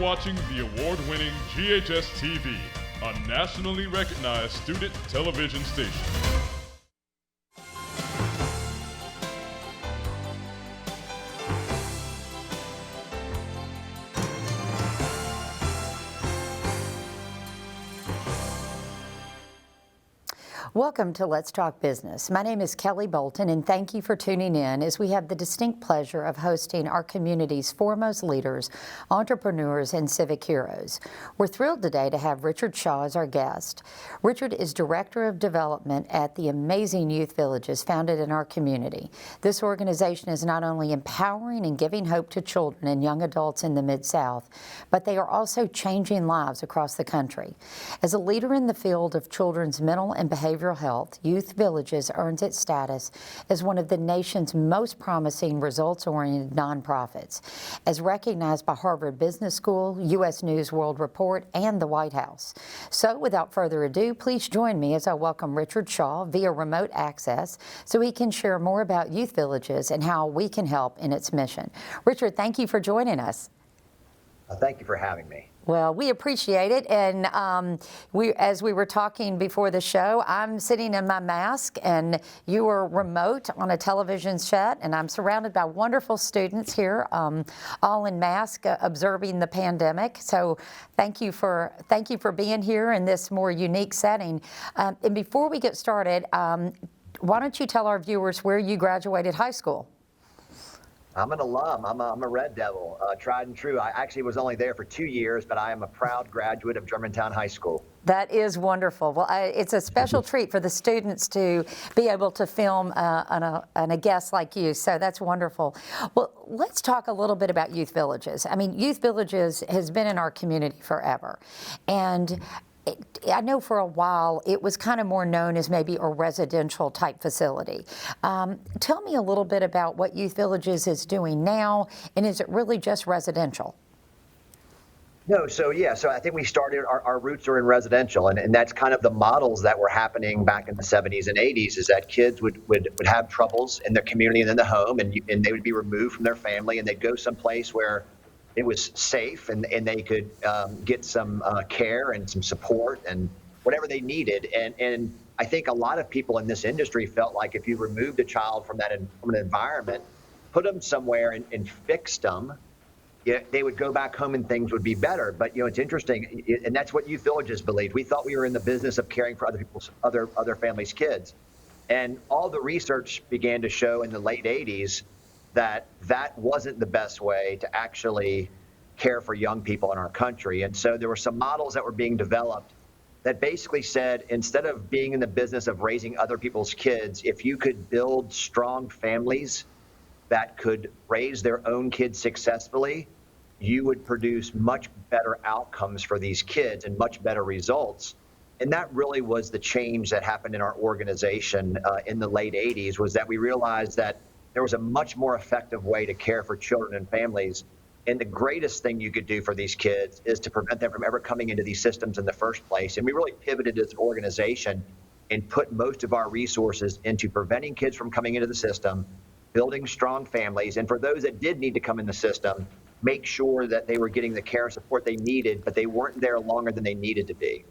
watching the award-winning GHS-TV, a nationally recognized student television station. Welcome to Let's Talk Business. My name is Kelly Bolton, and thank you for tuning in as we have the distinct pleasure of hosting our community's foremost leaders, entrepreneurs, and civic heroes. We're thrilled today to have Richard Shaw as our guest. Richard is Director of Development at the amazing Youth Villages founded in our community. This organization is not only empowering and giving hope to children and young adults in the Mid-South, but they are also changing lives across the country. As a leader in the field of children's mental and behavioral health, Youth Villages earns its status as one of the nation's most promising results-oriented nonprofits, as recognized by Harvard Business School, U.S. News World Report, and the White House. So, without further ado, please join me as I welcome Richard Shaw via remote access so he can share more about Youth Villages and how we can help in its mission. Richard, thank you for joining us. Thank you for having me. Well, we appreciate it, and as we were talking before the show, I'm sitting in my mask, and you are remote on a television set, and I'm surrounded by wonderful students here, all in mask, observing the pandemic. So, thank you for being here in this more unique setting. And before we get started, why don't you tell our viewers where you graduated high school? I'm an alum. I'm a Red Devil, tried and true. I actually was only there for 2 years, but I am a proud graduate of Germantown High School. That is wonderful. Well, it's a special treat for the students to be able to film on a guest like you, so that's wonderful. Well, let's talk a little bit about Youth Villages. I mean, Youth Villages has been in our community forever, and I know for a while it was kind of more known as maybe a residential type facility. Tell me a little bit about what Youth Villages is doing now, and is it really just residential? No, so I think we started, our roots are in residential, and that's kind of the models that were happening back in the 70s and 80s, is that kids would have troubles in their community and in the home, and they would be removed from their family, and they'd go someplace where it was safe and they could get some care and some support and whatever they needed. And I think a lot of people in this industry felt like if you removed a child from an environment, put them somewhere and fixed them, they would go back home and things would be better. But it's interesting, and that's what Youth Villages believed. We thought we were in the business of caring for other families' kids, and all the research began to show in the late 80s that wasn't the best way to actually care for young people in our country. And so there were some models that were being developed that basically said, instead of being in the business of raising other people's kids, if you could build strong families that could raise their own kids successfully, you would produce much better outcomes for these kids and much better results. And that really was the change that happened in our organization in the late 80s, was that we realized that there was a much more effective way to care for children and families. And the greatest thing you could do for these kids is to prevent them from ever coming into these systems in the first place. And we really pivoted as an organization and put most of our resources into preventing kids from coming into the system, building strong families, and for those that did need to come in the system, make sure that they were getting the care and support they needed, but they weren't there longer than they needed to be.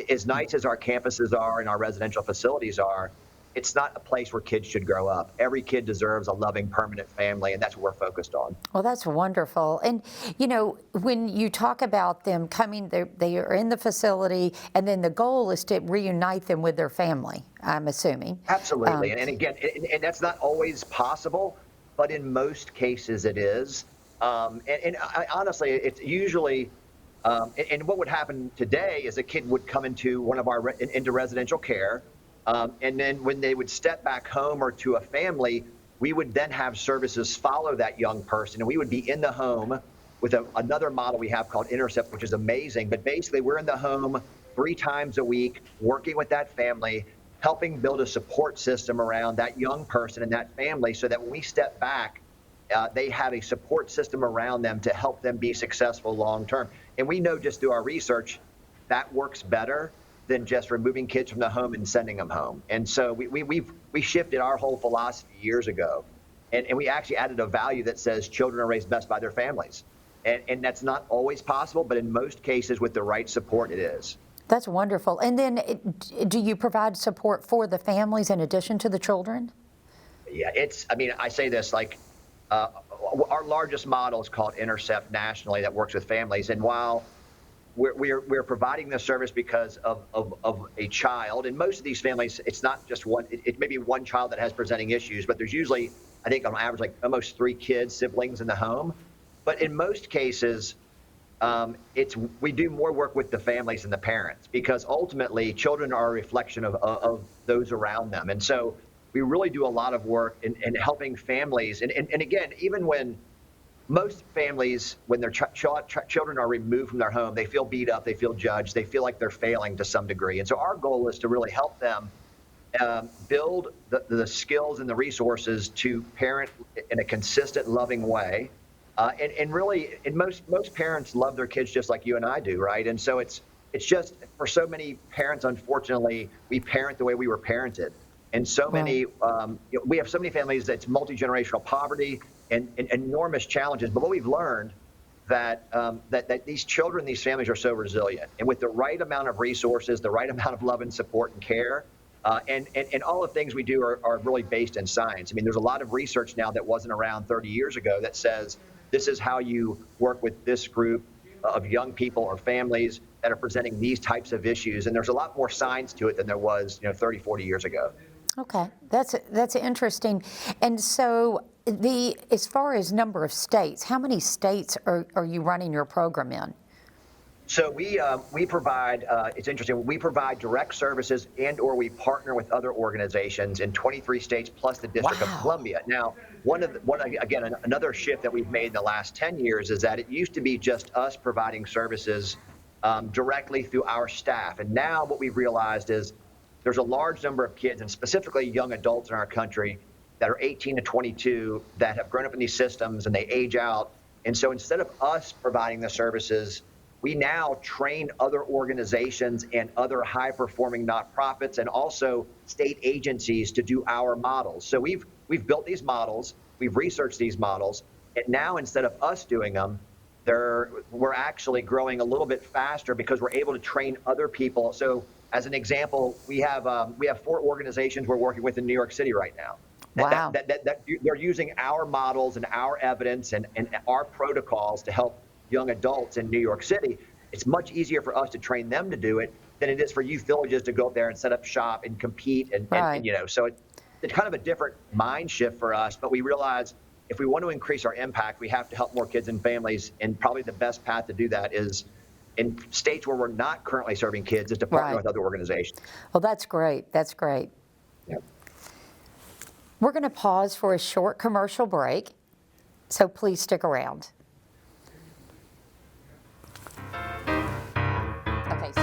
As nice as our campuses are and our residential facilities are, it's not a place where kids should grow up. Every kid deserves a loving, permanent family, and that's what we're focused on. Well, that's wonderful. And, when you talk about them coming, they are in the facility, and then the goal is to reunite them with their family, I'm assuming. Absolutely. And again, and that's not always possible, but in most cases it is. Honestly, it's usually, and what would happen today is a kid would come into into residential care, and then when they would step back home or to a family, we would then have services follow that young person, and we would be in the home with another model we have called Intercept, which is amazing. But basically, we're in the home 3 times a week, working with that family, helping build a support system around that young person and that family, so that when we step back, they have a support system around them to help them be successful long term. And we know just through our research that works better than just removing kids from the home and sending them home. And so we shifted our whole philosophy years ago, and we actually added a value that says children are raised best by their families. And that's not always possible, but in most cases with the right support, it is. That's wonderful. And then do you provide support for the families in addition to the children? Yeah, I mean, I say this like our largest model is called Intercept nationally that works with families. And while we're providing this service because of a child, in most of these families, it's not just one, it may be one child that has presenting issues, but there's usually, I think on average, like almost 3 kids, siblings in the home. But in most cases, we do more work with the families and the parents because ultimately children are a reflection of those around them. And so we really do a lot of work in helping families. And again, even when most families, when their children are removed from their home, they feel beat up, they feel judged, they feel like they're failing to some degree. And so our goal is to really help them build the skills and the resources to parent in a consistent, loving way. And really, most parents love their kids just like you and I do, right? And so it's just, for so many parents, unfortunately, we parent the way we were parented. And so many, we have so many families that's multi-generational poverty and enormous challenges. But what we've learned that these children, these families are so resilient. And with the right amount of resources, the right amount of love and support and care, and all the things we do are really based in science. I mean, there's a lot of research now that wasn't around 30 years ago that says this is how you work with this group of young people or families that are presenting these types of issues. And there's a lot more science to it than there was 30, 40 years ago. Okay, that's interesting. And so as far as number of states, how many states are you running your program in? So we provide, it's interesting, we provide direct services and/or we partner with other organizations in 23 states plus the District of Columbia. Now, another shift that we've made in the last 10 years is that it used to be just us providing services directly through our staff. And now what we've realized is there's a large number of kids, and specifically young adults in our country, that are 18 to 22 that have grown up in these systems and they age out. And so instead of us providing the services, we now train other organizations and other high-performing nonprofits and also state agencies to do our models. So we've built these models, we've researched these models, and now instead of us doing them, we're actually growing a little bit faster because we're able to train other people. So as an example, we have 4 organizations we're working with in New York City right now. Wow. That they're using our models and our evidence and our protocols to help young adults in New York City. It's much easier for us to train them to do it than it is for youth villages to go up there and set up shop and compete. And so it's kind of a different mind shift for us. But we realize if we want to increase our impact, we have to help more kids and families. And probably the best path to do that is in states where we're not currently serving kids is to partner with other organizations. Well, that's great. That's great. Yep. We're going to pause for a short commercial break, so please stick around. Okay, so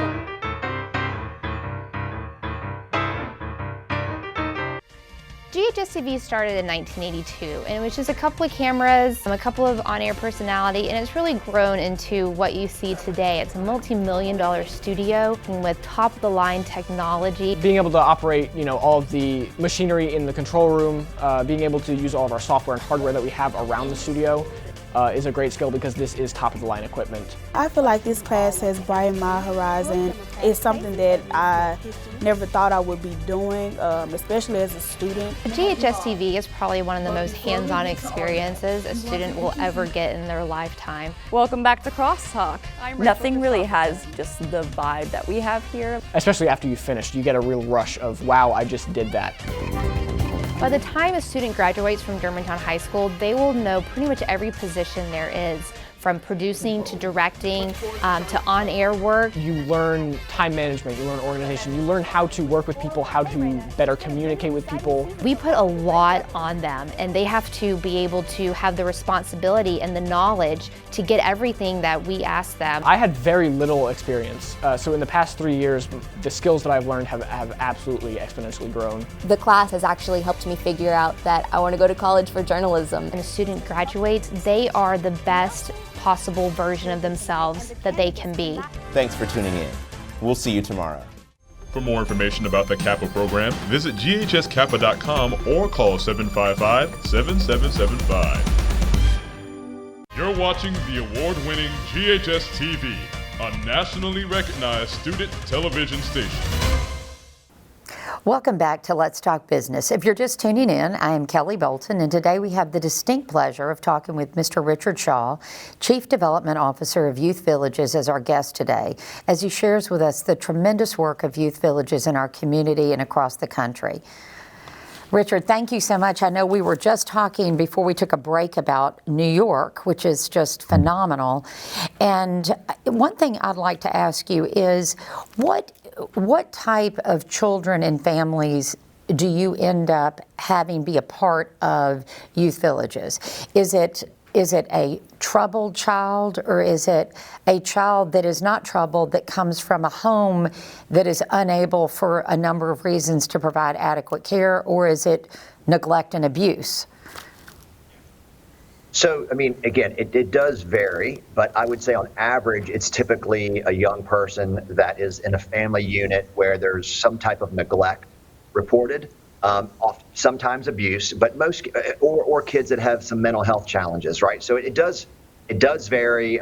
GHS-TV started in 1982, and it was just a couple of cameras, a couple of on-air personality, and it's really grown into what you see today. It's a multi-million-dollar studio with top-of-the-line technology. Being able to operate, all of the machinery in the control room, being able to use all of our software and hardware that we have around the studio is a great skill because this is top-of-the-line equipment. I feel like this class has brightened my horizon. It's something that I never thought I would be doing, especially as a student. GHS-TV is probably one of the most hands-on experiences a student will ever get in their lifetime. Welcome back to Crosstalk. Nothing really has just the vibe that we have here. Especially after you finished, you get a real rush of, wow, I just did that. By the time a student graduates from Germantown High School, they will know pretty much every position there is, from producing to directing to on-air work. You learn time management, you learn organization, you learn how to work with people, how to better communicate with people. We put a lot on them, and they have to be able to have the responsibility and the knowledge to get everything that we ask them. I had very little experience, so in the past 3 years, the skills that I've learned have absolutely exponentially grown. The class has actually helped me figure out that I want to go to college for journalism. When a student graduates, they are the best possible version of themselves that they can be. Thanks for tuning in. We'll see you tomorrow. For more information about the Kappa program, visit ghskappa.com or call 755-7775. You're watching the award-winning GHS-TV, a nationally recognized student television station. Welcome back to Let's Talk Business. If you're just tuning in, I am Kelly Bolton, and today we have the distinct pleasure of talking with Mr. Richard Shaw, Chief Development Officer of Youth Villages, as our guest today, as he shares with us the tremendous work of youth villages in our community and across the country. Richard, thank you so much. I know we were just talking before we took a break about New York, which is just phenomenal. And one thing I'd like to ask you is, what type of children and families do you end up having be a part of youth villages? Is it a troubled child, or is it a child that is not troubled that comes from a home that is unable for a number of reasons to provide adequate care, or is it neglect and abuse? So, I mean, again, it does vary, but I would say on average, it's typically a young person that is in a family unit where there's some type of neglect reported, sometimes abuse, but most, or kids that have some mental health challenges, right? So it does vary.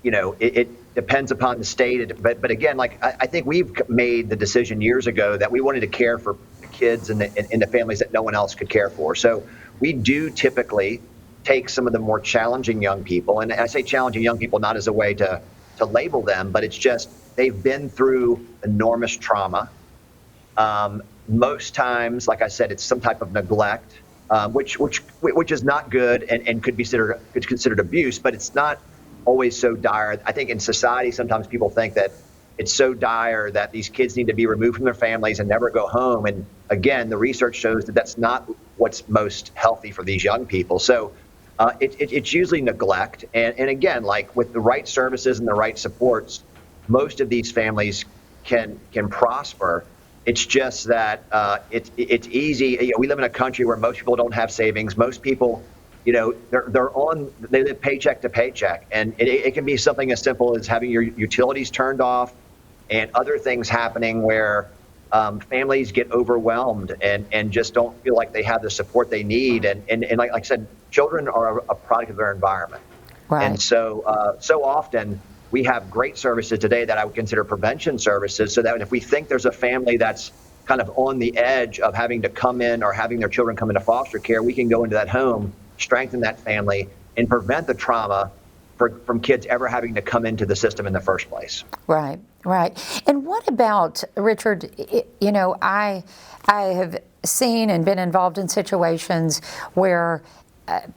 It depends upon the state, but again, like I think we've made the decision years ago that we wanted to care for the kids and the families that no one else could care for. So we do typically take some of the more challenging young people, and I say challenging young people not as a way to label them, but it's just they've been through enormous trauma. Most times, like I said, it's some type of neglect, which is not good and could be considered abuse, but it's not always so dire. I think in society, sometimes people think that it's so dire that these kids need to be removed from their families and never go home. And again, the research shows that that's not what's most healthy for these young people. So it's usually neglect. And again, like with the right services and the right supports, most of these families can prosper. It's just that it's easy. We live in a country where most people don't have savings. Most people, they live paycheck to paycheck, and it can be something as simple as having your utilities turned off, and other things happening where families get overwhelmed and just don't feel like they have the support they need. And like I said, children are a product of their environment, right. And so often we have great services today that I would consider prevention services, so that if we think there's a family that's kind of on the edge of having to come in or having their children come into foster care, we can go into that home, strengthen that family, and prevent the trauma from kids ever having to come into the system in the first place. Right, right. And what about, Richard, I have seen and been involved in situations where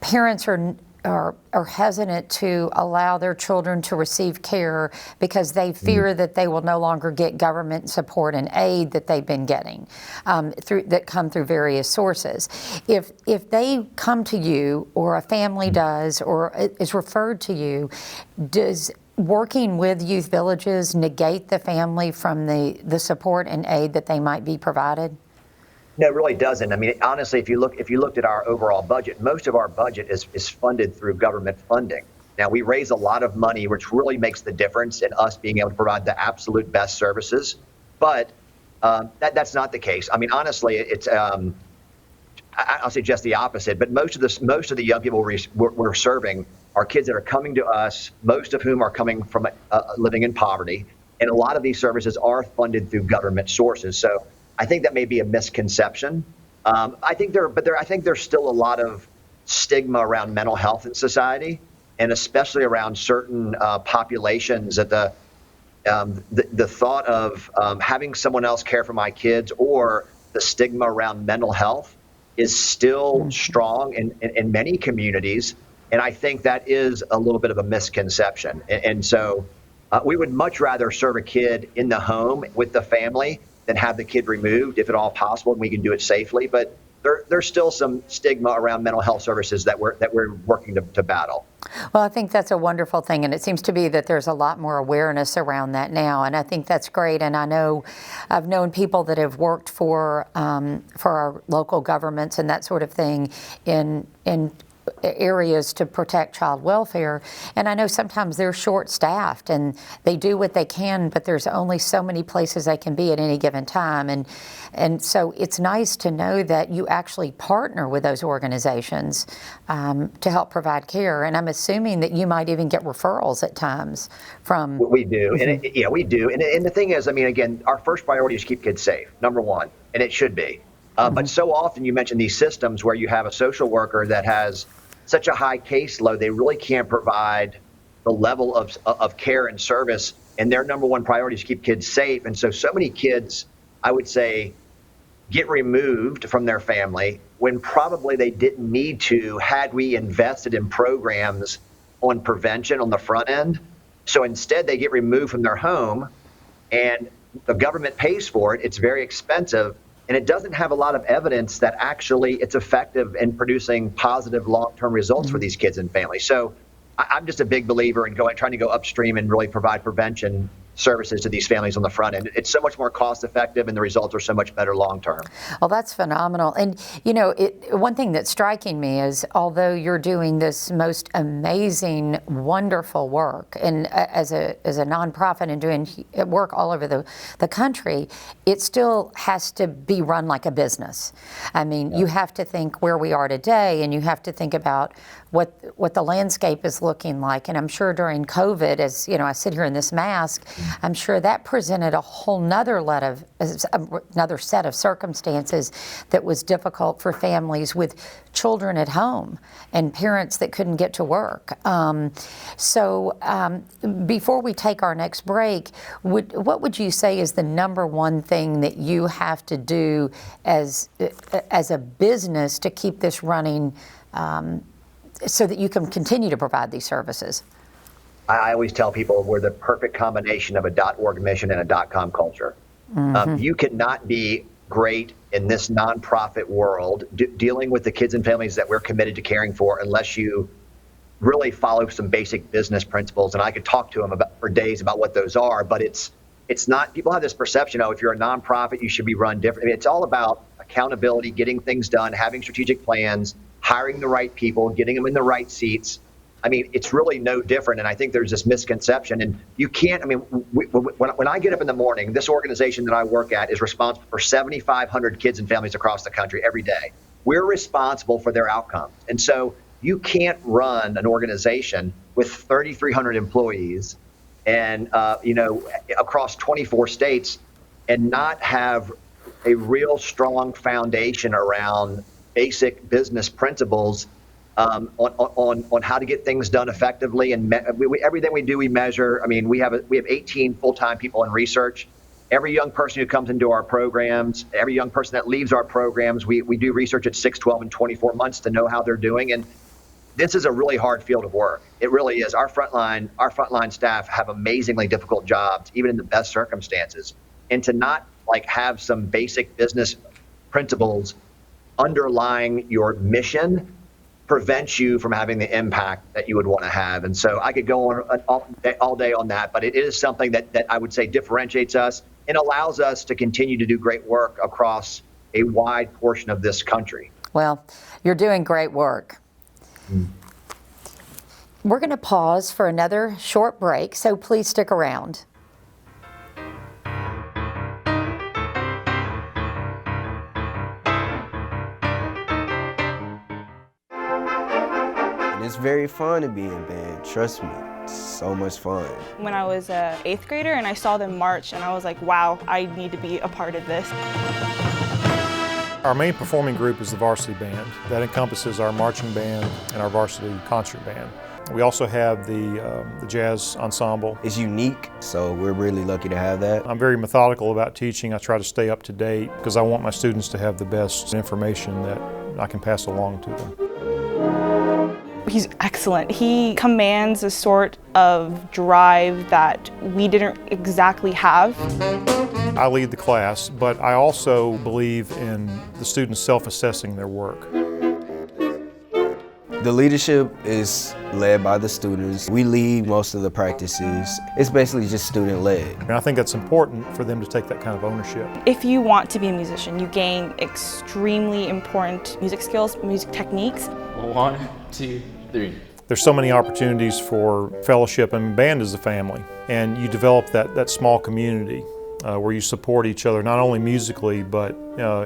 parents are hesitant to allow their children to receive care because they fear that they will no longer get government support and aid that they've been getting that come through various sources. If they come to you, or a family does, or is referred to you, does working with youth villages negate the family from the support and aid that they might be provided? No, it really doesn't. I mean, honestly, if you looked at our overall budget, most of our budget is funded through government funding. Now, we raise a lot of money, which really makes the difference in us being able to provide the absolute best services. But that's not the case. I mean, honestly, it's I'll say just the opposite. But most of the young people we're serving are kids that are coming to us, most of whom are coming from living in poverty, and a lot of these services are funded through government sources. So I think that may be a misconception. I think there's still a lot of stigma around mental health in society, and especially around certain populations. That the thought of having someone else care for my kids, or the stigma around mental health, is still strong in many communities, and I think that is a little bit of a misconception. And so we would much rather serve a kid in the home with the family than have the kid removed, if at all possible, and we can do it safely. But there's still some stigma around mental health services that we're working to battle. Well, I think that's a wonderful thing, and it seems to be that there's a lot more awareness around that now, and I think that's great. And I know I've known people that have worked for our local governments and that sort of thing in areas to protect child welfare. And I know sometimes they're short-staffed and they do what they can, but there's only so many places they can be at any given time. And so it's nice to know that you actually partner with those organizations to help provide care. And I'm assuming that you might even get referrals at times from. We do. And we do. And the thing is, I mean, again, our first priority is keep kids safe, number one, and it should be. But so often you mention these systems where you have a social worker that has such a high caseload, they really can't provide the level of care and service, and their number one priority is keep kids safe. And so many kids, I would say, get removed from their family when probably they didn't need to had we invested in programs on prevention on the front end. So instead they get removed from their home and the government pays for it. It's very expensive. And it doesn't have a lot of evidence that actually it's effective in producing positive long-term results for these kids and families. So I'm just a big believer in trying to go upstream and really provide prevention services to these families on the front end. It's so much more cost effective and the results are so much better long term. Well, that's phenomenal. And you know, one thing that's striking me is although you're doing this most amazing, wonderful work and as a nonprofit and doing work all over the country, it still has to be run like a business. I mean, you have to think where we are today and you have to think about what the landscape is looking like. And I'm sure during COVID, as you know, I sit here in this mask, I'm sure that presented a whole another set of circumstances that was difficult for families with children at home and parents that couldn't get to work. Before we take our next break, what would you say is the number one thing that you have to do as a business to keep this running so that you can continue to provide these services? I always tell people we're the perfect combination of a .org mission and a .com culture. You cannot be great in this nonprofit world dealing with the kids and families that we're committed to caring for unless you really follow some basic business principles. And I could talk to them for days about what those are, but it's not, people have this perception, if you're a nonprofit, you should be run differently. It's all about accountability, getting things done, having strategic plans, hiring the right people, getting them in the right seats. I mean, it's really no different. And I think there's this misconception. And you can't, I mean, when I get up in the morning, this organization that I work at is responsible for 7,500 kids and families across the country every day. We're responsible for their outcomes. And so you can't run an organization with 3,300 employees and, across 24 states and not have a real strong foundation around basic business principles on how to get things done effectively. And everything we do, we measure. I mean, we have 18 full-time people in research. Every young person who comes into our programs, every young person that leaves our programs, we do research at 6, 12, and 24 months to know how they're doing. And this is a really hard field of work. It really is. Our frontline staff have amazingly difficult jobs, even in the best circumstances. And to not have some basic business principles underlying your mission prevents you from having the impact that you would want to have. And so I could go on all day on that, but it is something that I would say differentiates us and allows us to continue to do great work across a wide portion of this country. Well, you're doing great work. We're going to pause for another short break, so please stick around. It's very fun to be in band, trust me. It's so much fun. When I was an 8th grader and I saw them march and I was like, wow, I need to be a part of this. Our main performing group is the varsity band. That encompasses our marching band and our varsity concert band. We also have the jazz ensemble. It's unique, so we're really lucky to have that. I'm very methodical about teaching. I try to stay up to date because I want my students to have the best information that I can pass along to them. He's excellent. He commands a sort of drive that we didn't exactly have. I lead the class, but I also believe in the students self-assessing their work. The leadership is led by the students. We lead most of the practices. It's basically just student-led. And I think that's important for them to take that kind of ownership. If you want to be a musician, you gain extremely important music skills, music techniques. 1, 2, 3. There's so many opportunities for fellowship, and band is a family. And you develop that small community where you support each other, not only musically, but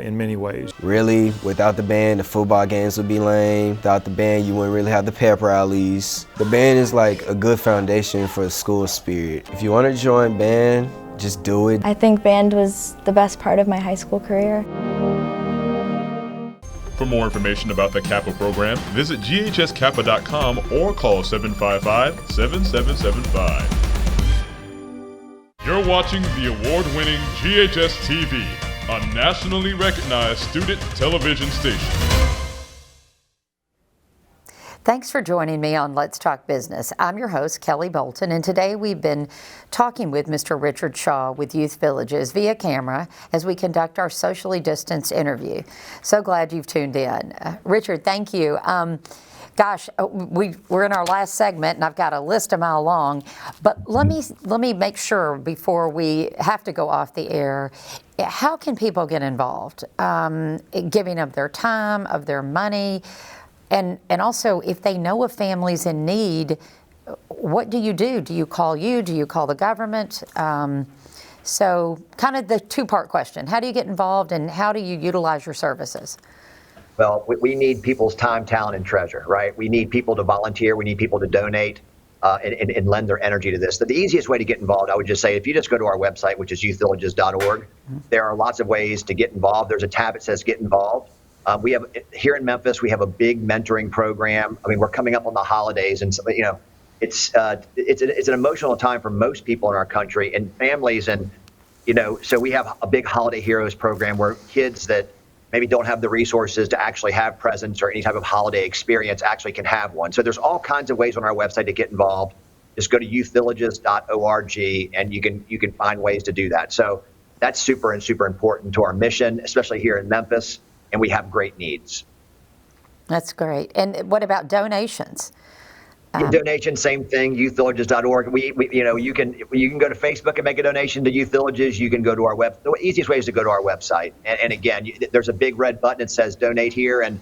in many ways. Really, without the band, the football games would be lame. Without the band, you wouldn't really have the pep rallies. The band is like a good foundation for the school spirit. If you want to join band, just do it. I think band was the best part of my high school career. For more information about the Kappa program, visit ghskappa.com or call 755-7775. You're watching the award-winning GHS-TV, a nationally recognized student television station. Thanks for joining me on Let's Talk Business. I'm your host, Kelly Bolton, and today we've been talking with Mr. Richard Shaw with Youth Villages via camera as we conduct our socially distanced interview. So glad you've tuned in. Richard, thank you. We're in our last segment, and I've got a list a mile long, but let me make sure before we have to go off the air, how can people get involved? Giving of their time, of their money, and also if they know of families in need, what do you do? Do you call you? Do you call the government? So kind of the two-part question. How do you get involved, and how do you utilize your services? Well, we need people's time, talent, and treasure, right? We need people to volunteer. We need people to donate and lend their energy to this. The easiest way to get involved, I would just say, if you just go to our website, which is youthvillages.org, there are lots of ways to get involved. There's a tab that says Get Involved. We have here in Memphis, we have a big mentoring program. I mean, we're coming up on the holidays, and so, it's an emotional time for most people in our country and families, and so we have a big Holiday Heroes program where kids that maybe don't have the resources to actually have presents or any type of holiday experience actually can have one. So there's all kinds of ways on our website to get involved. Just go to youthvillages.org and you can find ways to do that. So that's super important to our mission, especially here in Memphis, and we have great needs. That's great. And what about donations? Donations, same thing, youthvillages.org. You can go to Facebook and make a donation to Youth Villages. You can go to our web. The easiest way is to go to our website. And again, there's a big red button that says donate here. And,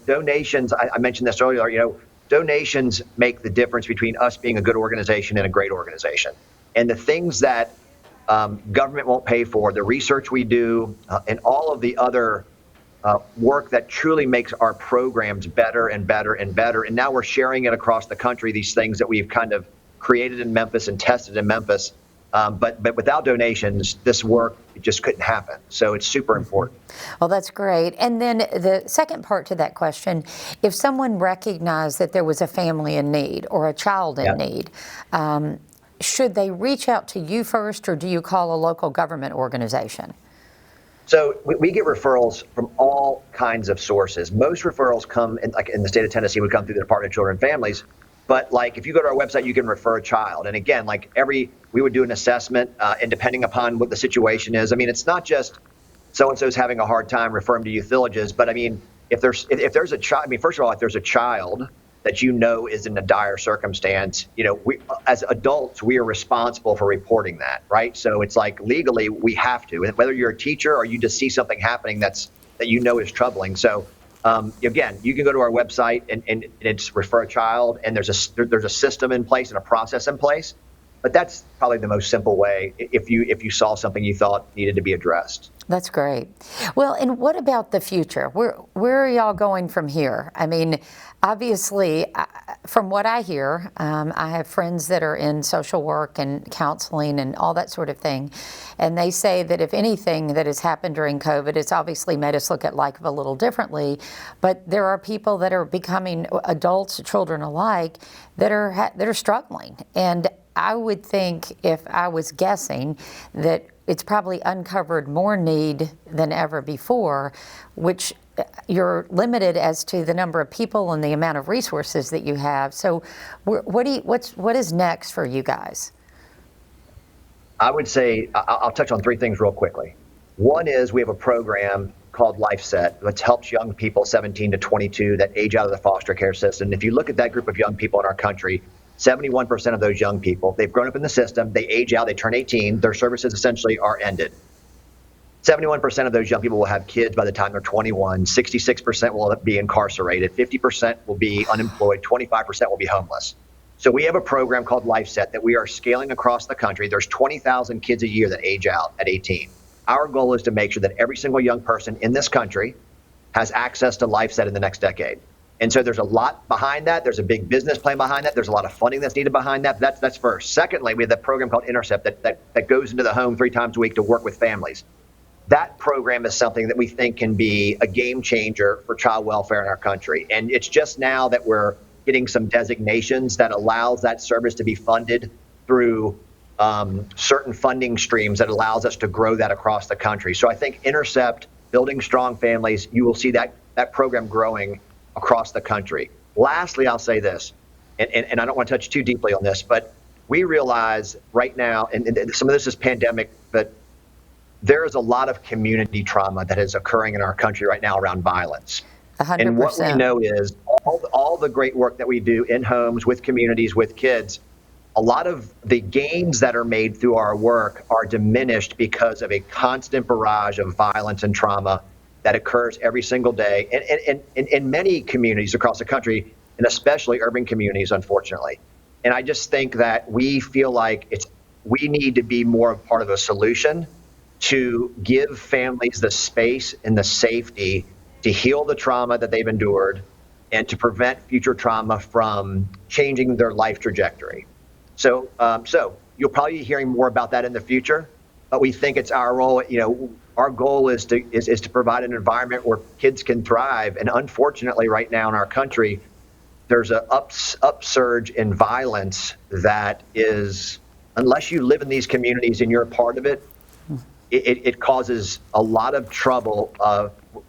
donations, I mentioned this earlier, donations make the difference between us being a good organization and a great organization. And the things that government won't pay for, the research we do, and all of the other work that truly makes our programs better and better and better. And now we're sharing it across the country, these things that we've kind of created in Memphis and tested in Memphis. But without donations, this work just couldn't happen. So it's super important. Well, that's great. And then the second part to that question, if someone recognized that there was a family in need or a child in need, should they reach out to you first, or do you call a local government organization? So we get referrals from all kinds of sources. Most referrals come in the state of Tennessee would come through the Department of Children and Families. But if you go to our website, you can refer a child. And again, we would do an assessment, and depending upon what the situation is, I mean, it's not just so-and-so's having a hard time, refer them to Youth Villages. But I mean, if there's a child, first of all, if there's a child that is in a dire circumstance, we, as adults, we are responsible for reporting that, right? So it's legally we have to, whether you're a teacher or you just see something happening that is troubling. So again, you can go to our website and it's refer a child, and there's a system in place and a process in place. But that's probably the most simple way if you saw something you thought needed to be addressed. That's great. Well, and what about the future? Where are y'all going from here? I mean, obviously, from what I hear, I have friends that are in social work and counseling and all that sort of thing, and they say that if anything that has happened during COVID, it's obviously made us look at life a little differently, but there are people that are becoming adults, children alike, that are struggling. And I would think, if I was guessing, that it's probably uncovered more need than ever before, which you're limited as to the number of people and the amount of resources that you have. So what is next for you guys? I would say, I'll touch on three things real quickly. One is we have a program called LifeSet, which helps young people 17 to 22 that age out of the foster care system. And if you look at that group of young people in our country, 71% of those young people, they've grown up in the system, they age out, they turn 18, their services essentially are ended. 71% of those young people will have kids by the time they're 21. 66% will be incarcerated. 50% will be unemployed. 25% will be homeless. So we have a program called LifeSet that we are scaling across the country. There's 20,000 kids a year that age out at 18. Our goal is to make sure that every single young person in this country has access to LifeSet in the next decade. And so there's a lot behind that. There's a big business plan behind that. There's a lot of funding that's needed behind that. That's first. Secondly, we have that program called Intercept that goes into the home 3 times a week to work with families. That program is something that we think can be a game changer for child welfare in our country. And it's just now that we're getting some designations that allows that service to be funded through certain funding streams that allows us to grow that across the country. So I think Intercept, Building Strong Families, you will see that program growing across the country. Lastly, I'll say this, and I don't want to touch too deeply on this, but we realize right now, and some of this is pandemic, but there is a lot of community trauma that is occurring in our country right now around violence. 100%. And what we know is all the great work that we do in homes, with communities, with kids, a lot of the gains that are made through our work are diminished because of a constant barrage of violence and trauma that occurs every single day and in many communities across the country, and especially urban communities, unfortunately. And I just think that we feel like we need to be more of part of a solution to give families the space and the safety to heal the trauma that they've endured and to prevent future trauma from changing their life trajectory. So you'll probably be hearing more about that in the future, but we think it's our role. Our goal is to provide an environment where kids can thrive. And unfortunately, right now in our country, there's an upsurge in violence that is, unless you live in these communities and you're a part of it, it causes a lot of trouble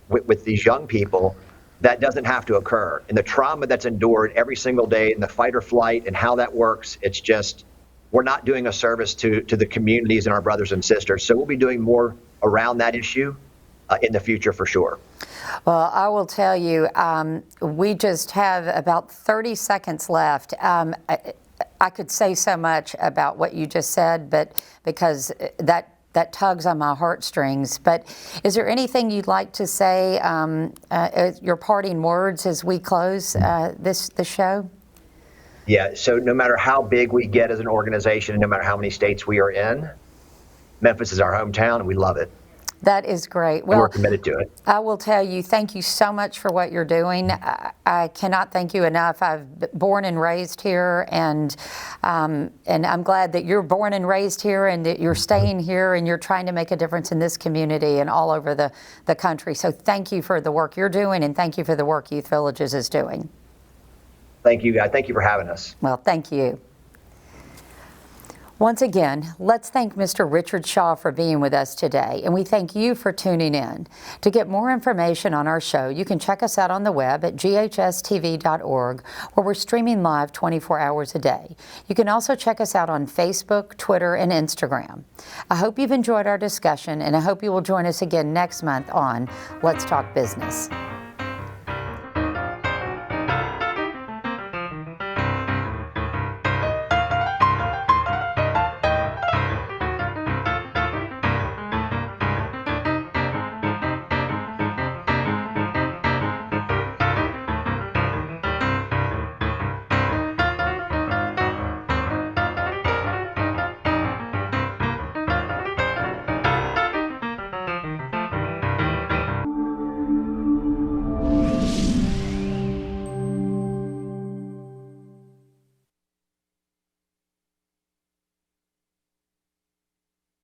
with these young people that doesn't have to occur. And the trauma that's endured every single day and the fight or flight and how that works, it's just, we're not doing a service to the communities and our brothers and sisters. So we'll be doing more around that issue in the future for sure. Well, I will tell you, we just have about 30 seconds left. I could say so much about what you just said, but because that tugs on my heartstrings. But is there anything you'd like to say, your parting words as we close the show? Yeah, so no matter how big we get as an organization, no matter how many states we are in, Memphis is our hometown and we love it. That is great. Well, and we're committed to it. I will tell you, thank you so much for what you're doing. I cannot thank you enough. I've been born and raised here, and I'm glad that you're born and raised here and that you're staying here and you're trying to make a difference in this community and all over the country. So thank you for the work you're doing, and thank you for the work Youth Villages is doing. Thank you, guys. Thank you for having us. Well, thank you. Once again, let's thank Mr. Richard Shaw for being with us today, and we thank you for tuning in. To get more information on our show, you can check us out on the web at GHS-TV.org, where we're streaming live 24 hours a day. You can also check us out on Facebook, Twitter, and Instagram. I hope you've enjoyed our discussion, and I hope you will join us again next month on Let's Talk Business.